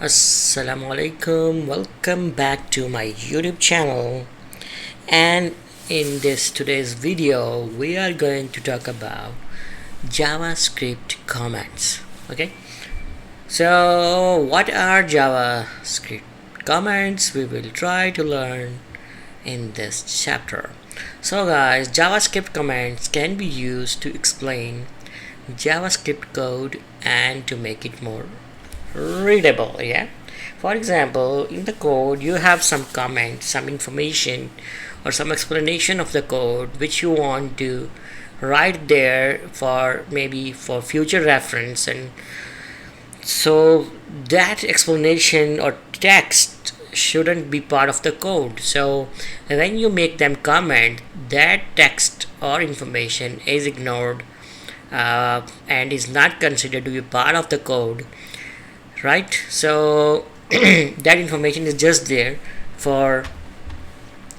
Assalamu alaikum, welcome back to my YouTube channel, and in this today's video we are going to talk about JavaScript comments. Okay, so what are JavaScript comments? We will try to learn in this chapter. So guys, JavaScript comments can be used to explain JavaScript code and to make it more readable. For example, in the code you have some comment, some information or some explanation of the code which you want to write there for maybe for future reference, and so that explanation or text shouldn't be part of the code. So when you make them comment, that text or information is ignored and is not considered to be part of the code, right? So that information is just there for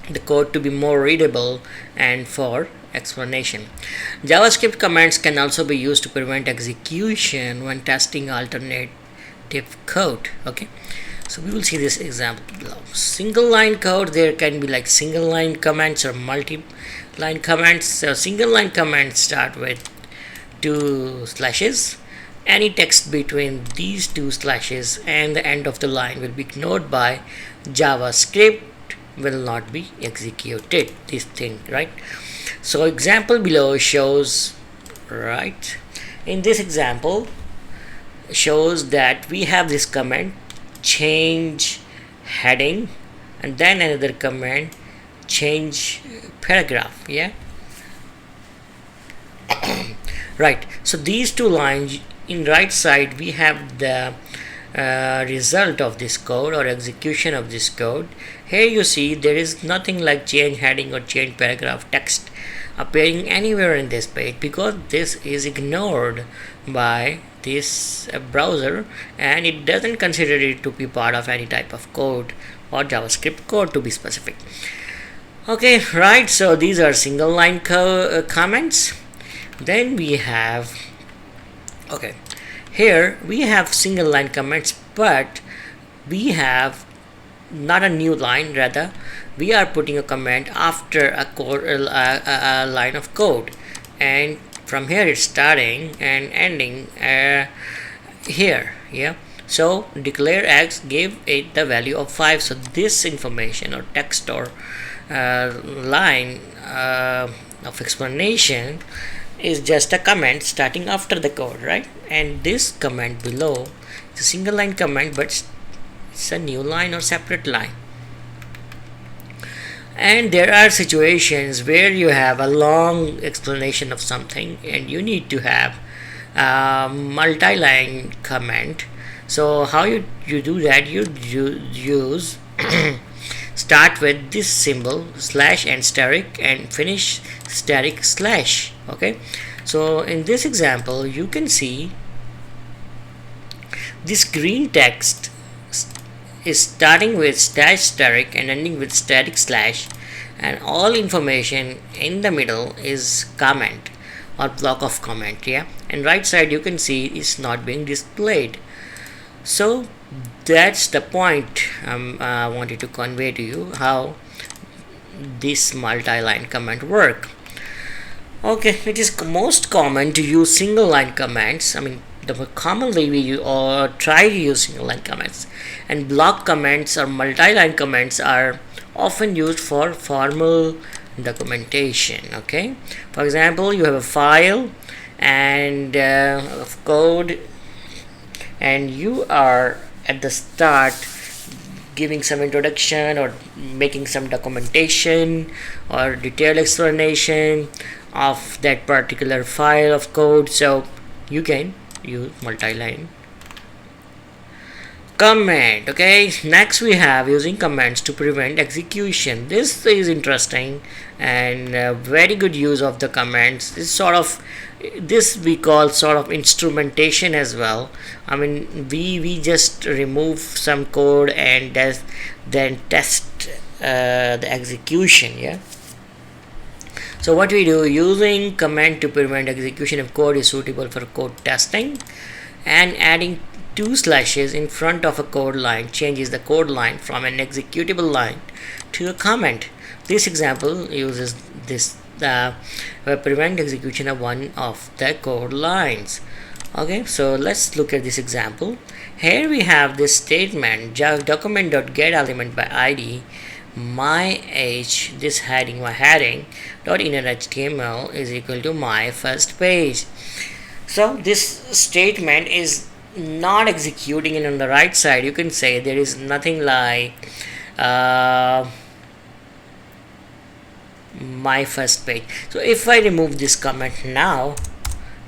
the code to be more readable and for explanation. JavaScript commands can also be used to prevent execution when testing alternative code. Okay, so we will see this example below. Single line code, there can be like single line commands or multi line commands. So single line commands start with 2 slashes. Any text between these 2 slashes and the end of the line will be ignored by JavaScript, will not be executed, this thing, right? So example below shows, right, in this example shows that we have this command change heading and then another command change paragraph. Right, so these 2 lines in right side we have the result of this code or execution of this code. Here you see there is nothing like change heading or change paragraph text appearing anywhere in this page because this is ignored by this browser and it doesn't consider it to be part of any type of code or JavaScript code to be specific. Okay, right, so these are single line comments. Then we have, okay, here we have single line comments, but we have not a new line, rather we are putting a comment after a line of code, and from here it's starting and ending here. So declare x, give it the value of 5. So this information or text or line of explanation is just a comment starting after the code, right? And this comment below is a single line comment, but it's a new line or separate line. And there are situations where you have a long explanation of something and you need to have a multi-line comment. So how you do that, you use start with this symbol slash and static and finish static slash. Okay, so in this example you can see this green text is starting with static and ending with static slash, and all information in the middle is comment or block of comment. And right side you can see it's not being displayed. So that's the point I wanted to convey to you, how this multi-line comment work. Okay, it is most common to use single line commands. The commonly we try to use single line commands, and block commands or multi-line commands are often used for formal documentation. Okay, for example, you have a file and of code, and you are at the start giving some introduction or making some documentation or detailed explanation of that particular file of code. So you can use multi-line comment. Okay, next we have using commands to prevent execution. This is interesting and very good use of the commands. This we call sort of instrumentation as well. We just remove some code and then test the execution. So what we do, using command to prevent execution of code is suitable for code testing and adding two slashes in front of a code line changes the code line from an executable line to a comment. This example uses this prevent execution of one of the code lines. Okay, so let's look at this example. Here we have this statement document.getElement by id my age, this heading my heading dot inner html is equal to my first page. So this statement is not executing, and on the right side you can say there is nothing like my first page. So if I remove this comment now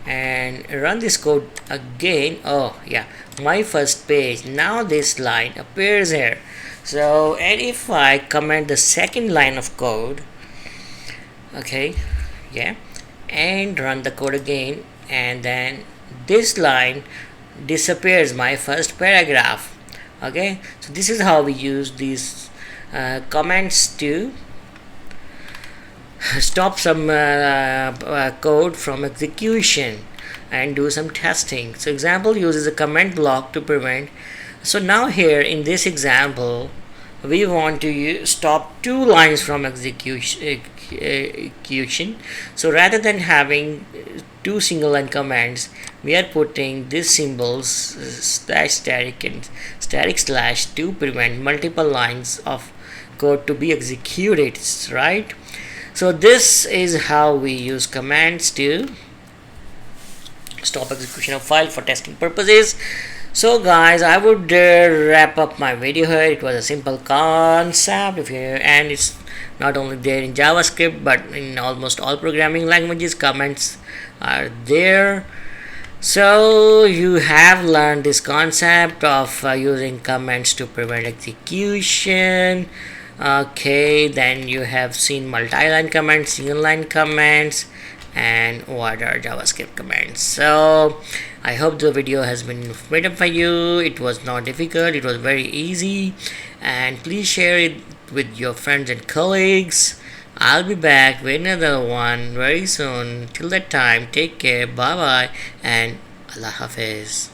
and run this code again, oh yeah, my first page, now this line appears here. So, and if I comment the second line of code, okay, yeah, and run the code again, and then this line disappears, my first paragraph. Okay, so this is how we use these comments to stop some code from execution and do some testing. So example uses a comment block to prevent. So now here in this example we want to stop two lines from execution. So rather than having two single line commands, we are putting these symbols static and static slash to prevent multiple lines of code to be executed, right? So this is how we use commands to stop execution of file for testing purposes. So guys, I would wrap up my video here. It was a simple concept, and it's not only there in JavaScript but in almost all programming languages. Comments are there. So you have learned this concept of using comments to prevent execution. Okay, then you have seen multi-line comments, single line comments, and what are JavaScript commands. So I hope the video has been informative for you. It was not difficult, it was very easy, and please share it with your friends and colleagues. I'll be back with another one very soon. Till that time, take care, bye bye, and Allah Hafiz.